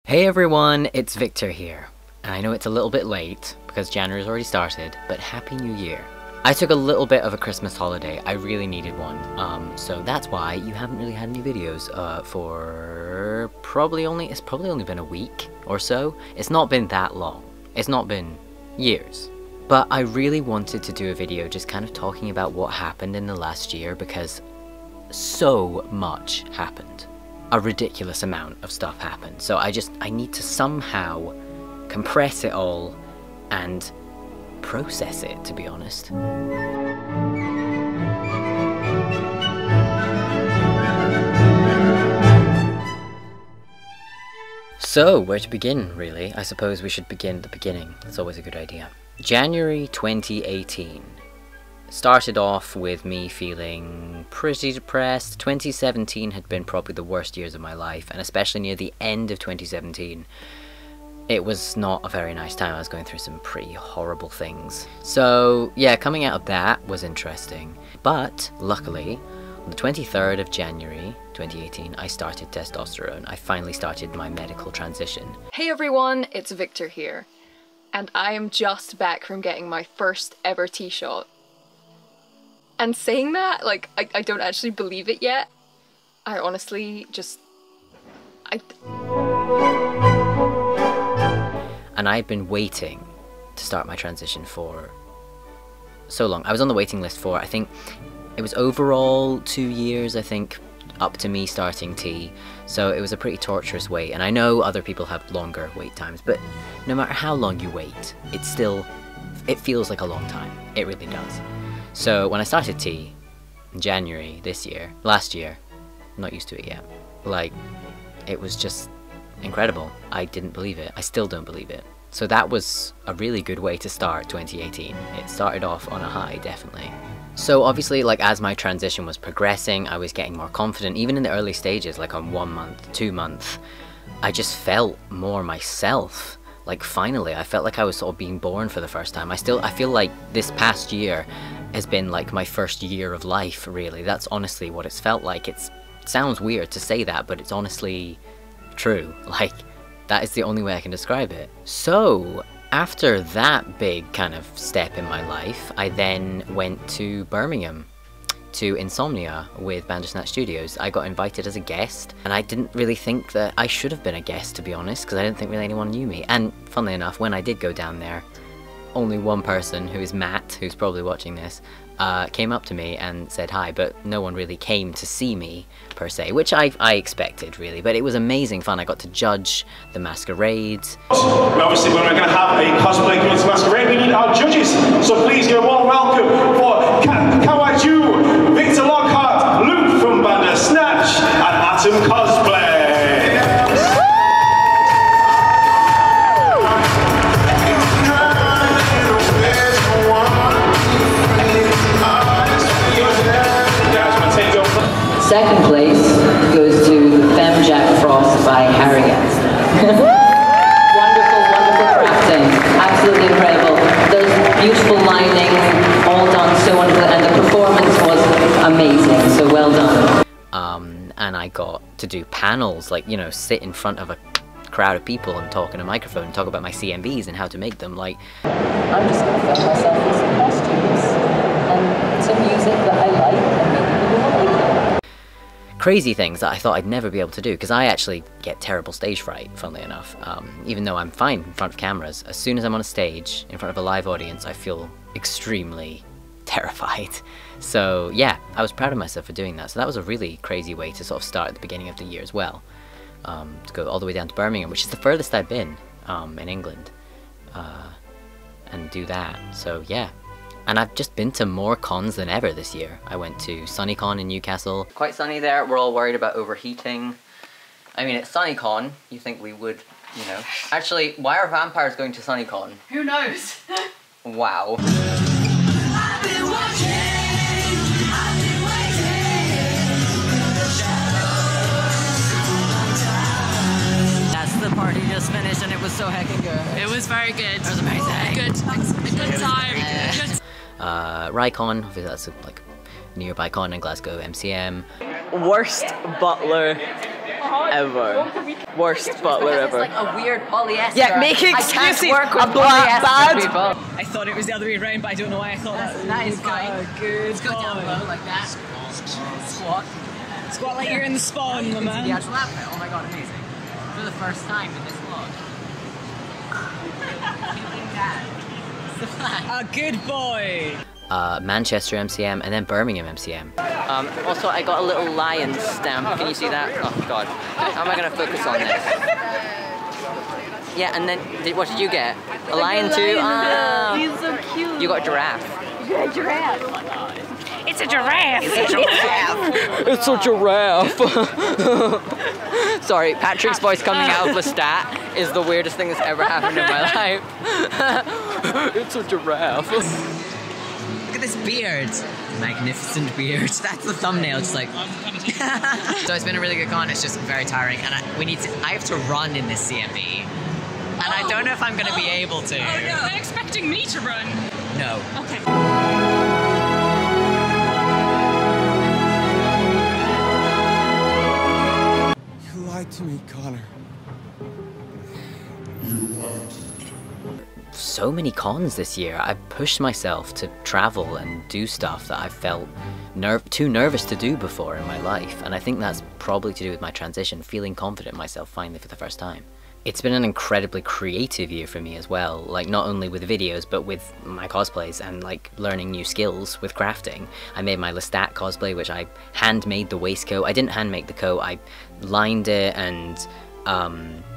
Hey everyone, it's Victor here. And I know it's a little bit late because January's already started, but Happy New Year. I took a little bit of a Christmas holiday. I really needed one. So that's why you haven't really had any videos for it's probably only been a week or so. It's not been that long. It's not been years. But I really wanted to do a video just kind of talking about what happened in the last year because so much happened. A ridiculous amount of stuff happened. So I need to somehow compress it all and process it, to be honest. So, where to begin, really? I suppose we should begin at the beginning. That's always a good idea. January 2018. Started off with me feeling pretty depressed. 2017 had been probably the worst years of my life, and especially near the end of 2017, it was not a very nice time. I was going through some pretty horrible things. So yeah, coming out of that was interesting. But luckily, on the 23rd of January 2018, I started testosterone. I finally started my medical transition. Hey everyone, it's Victor here. And I am just back from getting my first ever T-shot. And saying that, like, I don't actually believe it yet. I honestly just... And I'd been waiting to start my transition for so long. I was on the waiting list for, I think, it was overall 2 years, I think, up to me starting T. So it was a pretty torturous wait. And I know other people have longer wait times, but no matter how long you wait, it feels like a long time. It really does. So when I started T in January last year, I'm not used to it yet, like, it was just incredible. I didn't believe it. I still don't believe it. So that was a really good way to start 2018. It started off on a high, definitely. So obviously, like, as my transition was progressing, I was getting more confident. Even in the early stages, like on 1 month, 2 months, I just felt more myself. Like, finally, I felt like I was sort of being born for the first time. I feel like this past year has been like my first year of life, really. That's honestly what it's felt like. It sounds weird to say that, but it's honestly true. Like, that is the only way I can describe it. So, after that big kind of step in my life, I then went to Birmingham to Insomnia with Bandersnatch Studios. I got invited as a guest, and I didn't really think that I should have been a guest, to be honest, because I didn't think really anyone knew me. And funnily enough, when I did go down there, only one person, who is Matt, who's probably watching this, came up to me and said hi, but no one really came to see me, per se, which I expected, really. But it was amazing fun. I got to judge the masquerades. Obviously, when we're going to have a cosplay community masquerade, we need our judges. So please give a warm welcome for Kawaju, Victor Lockhart, Luke from Bandersnatch, and Atom Cosplay. Second place goes to the Femme Jack Frost by Harriet. Wonderful, wonderful crafting. Absolutely incredible. Those beautiful lining, all done so wonderfully, and the performance was amazing, so well done. And I got to do panels, like, you know, sit in front of a crowd of people and talk in a microphone and talk about my CMBs and how to make them, like... I'm just going to film myself in some costumes and some music that I like and make people like. Crazy things that I thought I'd never be able to do, because I actually get terrible stage fright, funnily enough. Even though I'm fine in front of cameras, as soon as I'm on a stage in front of a live audience, I feel extremely terrified. So yeah, I was proud of myself for doing that. So that was a really crazy way to sort of start at the beginning of the year as well. To go all the way down to Birmingham, which is the furthest I've been in England, and do that. So yeah. And I've just been to more cons than ever this year. I went to SunnyCon in Newcastle. Quite sunny there. We're all worried about overheating. I mean, it's SunnyCon. You think we would, you know. Actually, why are vampires going to SunnyCon? Who knows? Wow. That's the party just finished and it was so heckin' good. It was very good. It was amazing. A good time. Good. Rycon, obviously that's like nearby con in Glasgow, MCM. Worst butler ever. Worst butler ever. It's like a weird polyester. Yeah, making I can't excuses. work with A black polyester bad. people. I thought it was the other way around, but I don't know why I thought That is fine. Good Let's go down boy. low like that. Squat. Squat like you're in the spawn, my man. The actual outfit. Oh my god, amazing. For the first time in this vlog. It's the flag. A good boy. Manchester MCM, and then Birmingham MCM. Also, I got a little lion stamp. Can you see that? Oh god. How am I going to focus on this? Yeah, and then what did you get? A lion too? Ah. He's so cute. You got a giraffe. A giraffe. It's a giraffe. It's a giraffe. It's a giraffe. Sorry, Patrick's voice coming out of Lestat is the weirdest thing that's ever happened in my life. It's a giraffe. Look at this beard. Magnificent beard. That's the thumbnail, just like... So it's been a really good con, it's just very tiring, and I have to run in this CMV. And I don't know if I'm gonna be able to. Oh no, they're expecting me to run. No. Okay. You lied to me, Connor. So many cons this year. I pushed myself to travel and do stuff that I felt too nervous to do before in my life, and I think that's probably to do with my transition, feeling confident in myself finally for the first time. It's been an incredibly creative year for me as well, like not only with videos but with my cosplays and like learning new skills with crafting. I made my Lestat cosplay, which I handmade the waistcoat. I didn't hand make the coat, I lined it and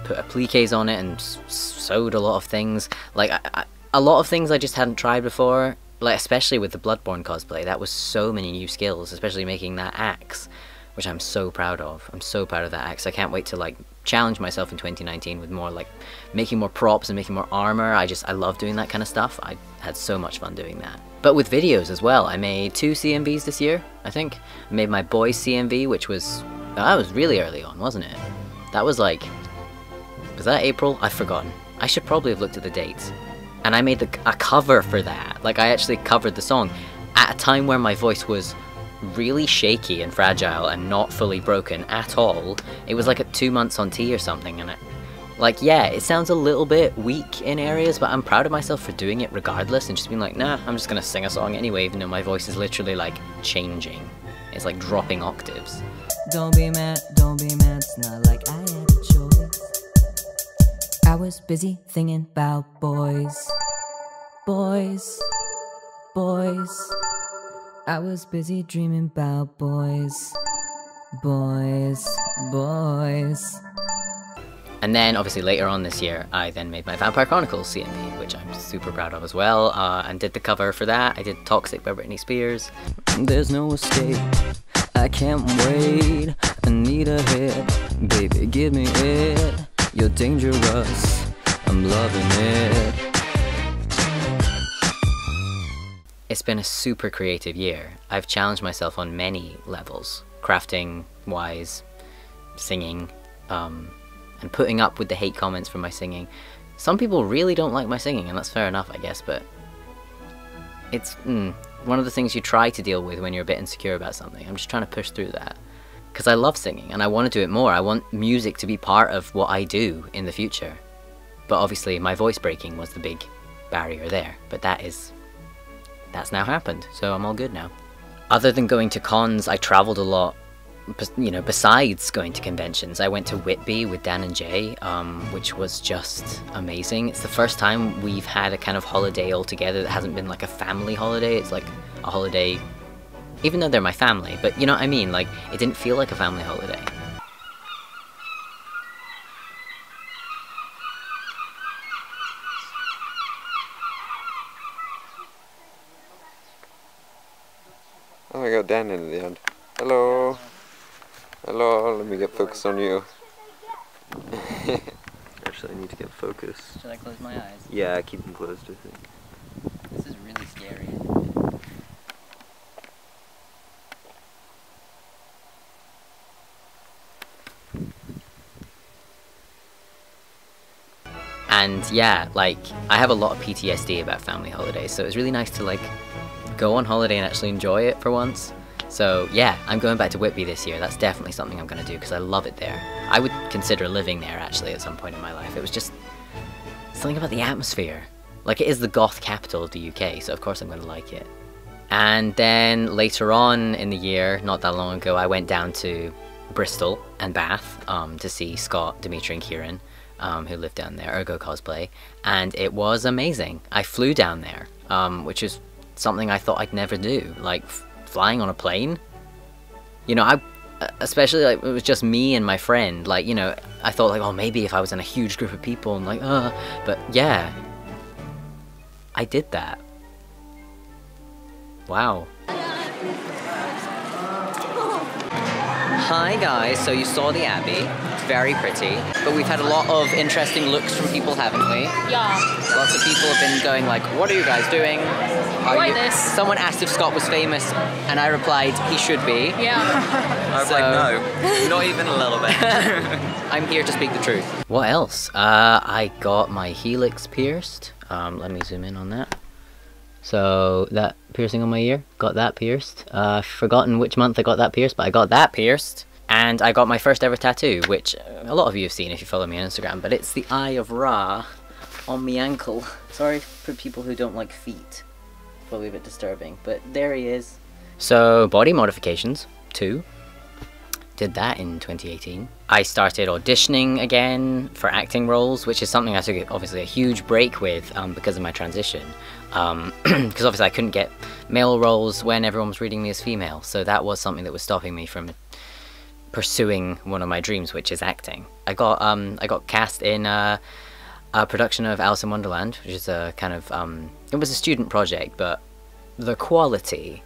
put appliques on it and sewed a lot of things. Like a lot of things I just hadn't tried before, like especially with the Bloodborne cosplay. That was so many new skills, especially making that axe, which I'm so proud of. I'm so proud of that axe. I can't wait to like challenge myself in 2019 with more like making more props and making more armor. I love doing that kind of stuff. I had so much fun doing that. But with videos as well, I made 2 CMVs this year, I think. I made my boys CMV, which was, that was really early on, wasn't it? That was like, was that April? I've forgotten. I should probably have looked at the dates. And I made a cover for that. Like I actually covered the song at a time where my voice was really shaky and fragile and not fully broken at all. It was like at 2 months on tea or something, and yeah, it sounds a little bit weak in areas, but I'm proud of myself for doing it regardless and just being like, nah, I'm just gonna sing a song anyway, even though my voice is literally like changing. It's like dropping octaves. Don't be mad, it's not like I had a choice. I was busy thinking about boys. I was busy dreaming about boys. And then obviously later on this year, I then made my Vampire Chronicles CMV, which I'm super proud of as well, and did the cover for that. I did Toxic by Britney Spears. There's no escape, I can't wait, I need a hit, baby give me it, you're dangerous, I'm loving it. It's been a super creative year. I've challenged myself on many levels, crafting wise, singing, and putting up with the hate comments for my singing. Some people really don't like my singing, and that's fair enough, I guess, but it's one of the things you try to deal with when you're a bit insecure about something. I'm just trying to push through that. Because I love singing, and I want to do it more. I want music to be part of what I do in the future. But obviously, my voice breaking was the big barrier there. But that's now happened, so I'm all good now. Other than going to cons, I traveled a lot. You know, besides going to conventions, I went to Whitby with Dan and Jay, which was just amazing. It's the first time we've had a kind of holiday all together that hasn't been like a family holiday. It's like a holiday, even though they're my family, but you know what I mean? Like, it didn't feel like a family holiday. Oh, I got Dan in the end. Hello. Hello, let me get focused on you. Actually, I need to get focused. Should I close my eyes? Yeah, keep them closed, I think. This is really scary. And yeah, like, I have a lot of PTSD about family holidays, so it was really nice to like go on holiday and actually enjoy it for once. So yeah, I'm going back to Whitby this year. That's definitely something I'm going to do because I love it there. I would consider living there actually at some point in my life. It was just something about the atmosphere. Like, it is the goth capital of the UK, so of course I'm going to like it. And then later on in the year, not that long ago, I went down to Bristol and Bath to see Scott, Dimitri and Kieran, who live down there, Ergo Cosplay, and it was amazing. I flew down there, which is something I thought I'd never do, like flying on a plane. You know, especially like it was just me and my friend, like, you know, I thought like, oh, maybe if I was in a huge group of people and like, but yeah, I did that. Wow. Hi guys, so you saw the Abbey. It's very pretty, but we've had a lot of interesting looks from people, haven't we? Yeah. Lots of people have been going like, what are you guys doing? Like this. Someone asked if Scott was famous, and I replied, he should be. Yeah. I was like, no, not even a little bit. I'm here to speak the truth. What else? I got my helix pierced. Let me zoom in on that. So that piercing on my ear, got that pierced. Forgotten which month I got that pierced, but I got that pierced. And I got my first ever tattoo, which a lot of you have seen if you follow me on Instagram, but it's the Eye of Ra on my ankle. Sorry for people who don't like feet. Probably a bit disturbing, but there he is. So body modifications, 2. Did that in 2018. I started auditioning again for acting roles, which is something I took obviously a huge break with because of my transition. Because obviously I couldn't get male roles when everyone was reading me as female, so that was something that was stopping me from pursuing one of my dreams, which is acting. I got cast in a production of Alice in Wonderland, which is a kind of it was a student project, but the quality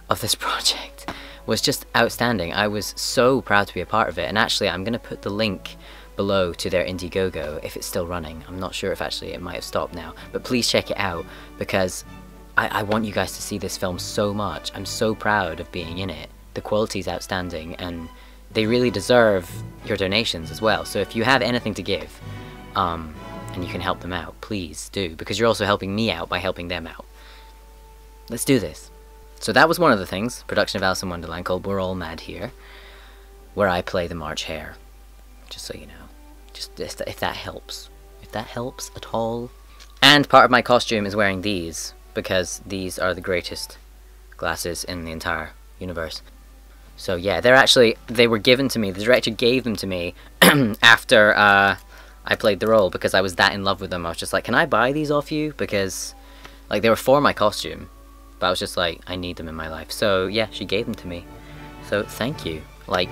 of this project was just outstanding. I was so proud to be a part of it, and actually I'm going to put the link below to their Indiegogo if it's still running. I'm not sure if actually it might have stopped now, but please check it out because I want you guys to see this film so much. I'm so proud of being in it. The quality is outstanding and they really deserve your donations as well. So if you have anything to give and you can help them out, please do, because you're also helping me out by helping them out. Let's do this. So that was one of the things, production of Alice in Wonderland called We're All Mad Here, where I play the March Hare. Just so you know. Just if that helps. If that helps at all. And part of my costume is wearing these, because these are the greatest glasses in the entire universe. So yeah, they were given to me, the director gave them to me after I played the role, because I was that in love with them. I was just like, can I buy these off you? Because like they were for my costume, but I was just like, I need them in my life. So yeah, she gave them to me. So thank you. Like,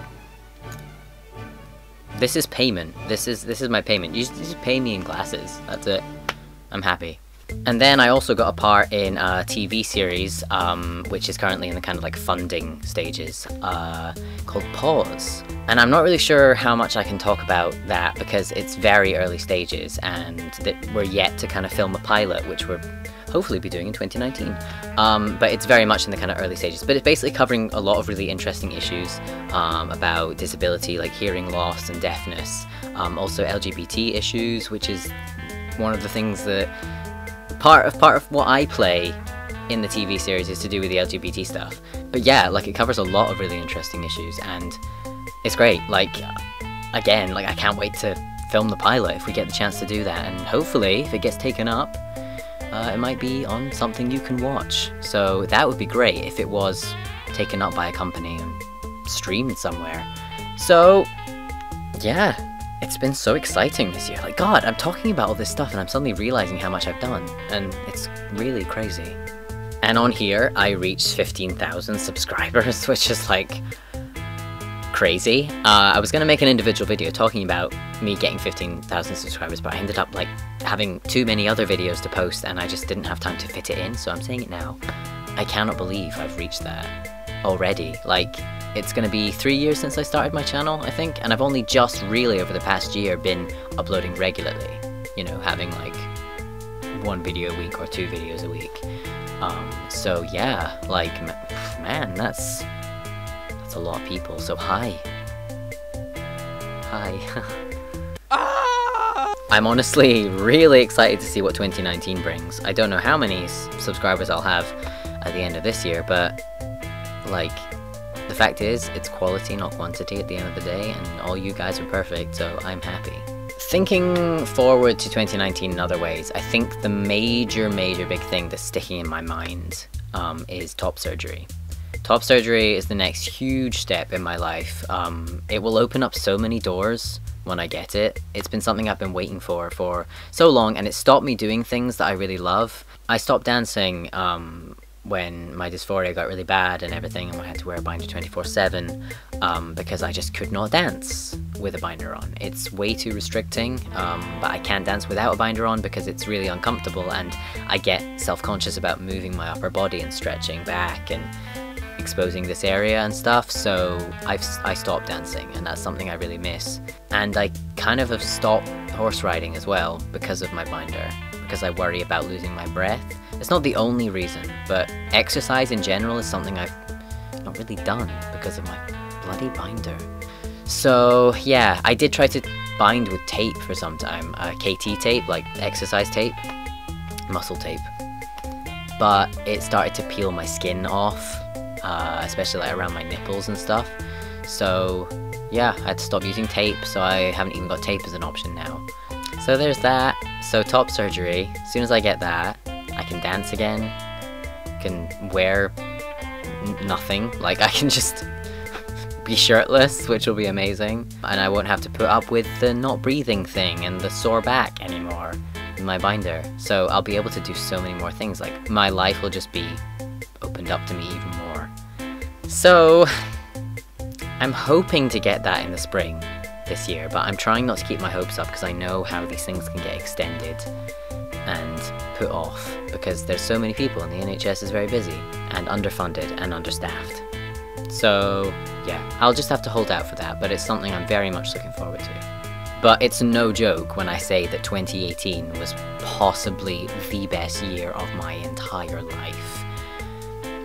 this is payment. This is my payment. You just pay me in glasses. That's it. I'm happy. And then I also got a part in a TV series, which is currently in the kind of like funding stages, called Pause. And I'm not really sure how much I can talk about that because it's very early stages and that we're yet to kind of film a pilot, which we're hopefully be doing in 2019. But it's very much in the kind of early stages. But it's basically covering a lot of really interesting issues about disability, like hearing loss and deafness. Also LGBT issues, which is one of the things that part of what I play in the TV series is to do with the LGBT stuff. But yeah, like it covers a lot of really interesting issues and it's great. Like, again, like I can't wait to film the pilot if we get the chance to do that, and hopefully if it gets taken up, it might be on something you can watch. So that would be great if it was taken up by a company and streamed somewhere. So yeah, it's been so exciting this year. Like, God, I'm talking about all this stuff and I'm suddenly realizing how much I've done, and it's really crazy. And on here, I reached 15,000 subscribers, which is like crazy. I was gonna make an individual video talking about me getting 15,000 subscribers, but I ended up like having too many other videos to post and I just didn't have time to fit it in, so I'm saying it now. I cannot believe I've reached that already. Like, it's gonna be 3 years since I started my channel, I think, and I've only just really over the past year been uploading regularly. You know, having like 1 video a week or 2 videos a week. So yeah, like, man, that's a lot of people. So hi. I'm honestly really excited to see what 2019 brings. I don't know how many subscribers I'll have at the end of this year, but like, the fact is, it's quality, not quantity at the end of the day, and all you guys are perfect, so I'm happy. Thinking forward to 2019 in other ways, I think the major big thing that's sticking in my mind is top surgery. Top surgery is the next huge step in my life. It will open up so many doors when I get it. It's been something I've been waiting for so long, and it stopped me doing things that I really love. I stopped dancing when my dysphoria got really bad and everything, and I had to wear a binder 24/7 because I just could not dance with a binder on. It's way too restricting, but I can't dance without a binder on because it's really uncomfortable, and I get self-conscious about moving my upper body and stretching back and exposing this area and stuff, so I stopped dancing, and that's something I really miss. And I kind of have stopped horse riding as well because of my binder, because I worry about losing my breath. It's not the only reason, but exercise in general is something I've not really done because of my bloody binder. So yeah, I did try to bind with tape for some time, KT tape, like exercise tape, muscle tape, but it started to peel my skin off, especially like around my nipples and stuff. So yeah, I had to stop using tape, so I haven't even got tape as an option now. So there's that. So top surgery, as soon as I get that, I can dance again, can wear nothing, like I can just be shirtless, which will be amazing, and I won't have to put up with the not breathing thing and the sore back anymore in my binder. So I'll be able to do so many more things, like my life will just be opened up to me even more. So I'm hoping to get that in the spring this year, but I'm trying not to keep my hopes up because I know how these things can get extended and put off because there's so many people and the NHS is very busy and underfunded and understaffed. So yeah, I'll just have to hold out for that, but it's something I'm very much looking forward to. But it's no joke when I say that 2018 was possibly the best year of my entire life.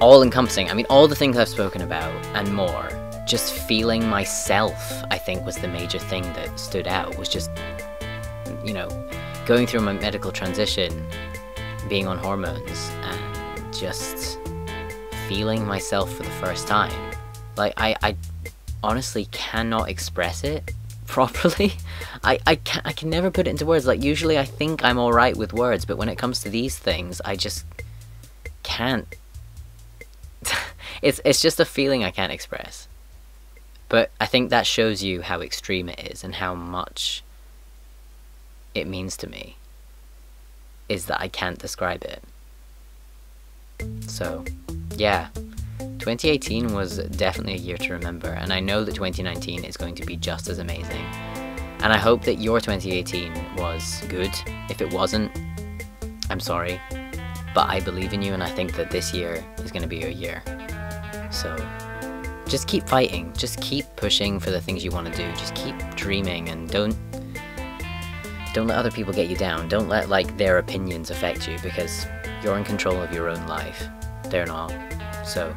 All encompassing, I mean, all the things I've spoken about and more. Just feeling myself, I think, was the major thing that stood out, was just, you know, going through my medical transition, being on hormones, and just feeling myself for the first time. Like, I honestly cannot express it properly. I can never put it into words. Like, usually I think I'm alright with words, but when it comes to these things, I just can't. It's just a feeling I can't express. But I think that shows you how extreme it is and how much it means to me, is that I can't describe it. So, yeah, 2018 was definitely a year to remember, and I know that 2019 is going to be just as amazing. And I hope that your 2018 was good. If it wasn't, I'm sorry, but I believe in you, and I think that this year is going to be your year. So just keep fighting, just keep pushing for the things you want to do, just keep dreaming, and don't let other people get you down. Don't let like their opinions affect you, because you're in control of your own life. They're not. So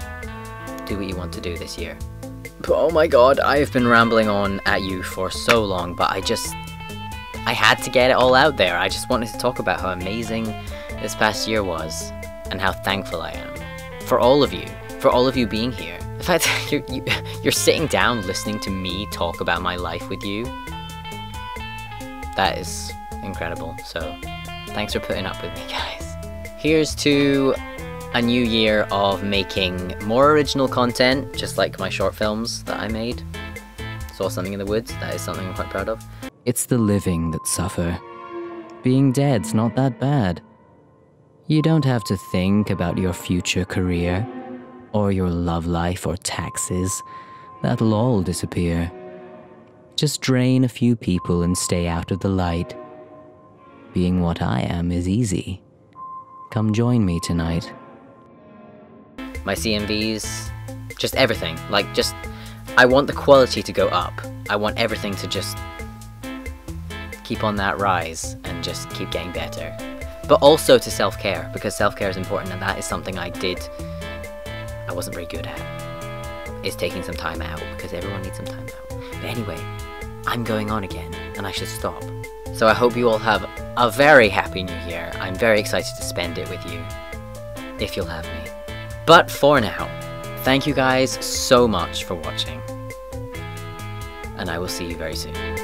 do what you want to do this year. But oh my god, I've been rambling on at you for so long, but I had to get it all out there. I just wanted to talk about how amazing this past year was and how thankful I am for all of you being here. The fact that you're sitting down listening to me talk about my life with you, that is incredible. So thanks for putting up with me, guys. Here's to a new year of making more original content, just like my short films that I made. Saw Something in the Woods, that is something I'm quite proud of. It's the living that suffer. Being dead's not that bad. You don't have to think about your future career, or your love life, or taxes. That'll all disappear. Just drain a few people and stay out of the light. Being what I am is easy. Come join me tonight. My CMVs, just everything. Like, just, I want the quality to go up. I want everything to just keep on that rise and just keep getting better. But also to self-care, because self-care is important, and that is something I wasn't very good at, is taking some time out, because everyone needs some time out. But anyway, I'm going on again, and I should stop. So I hope you all have a very happy new year. I'm very excited to spend it with you, if you'll have me. But for now, Thank you guys so much for watching, and I will see you very soon.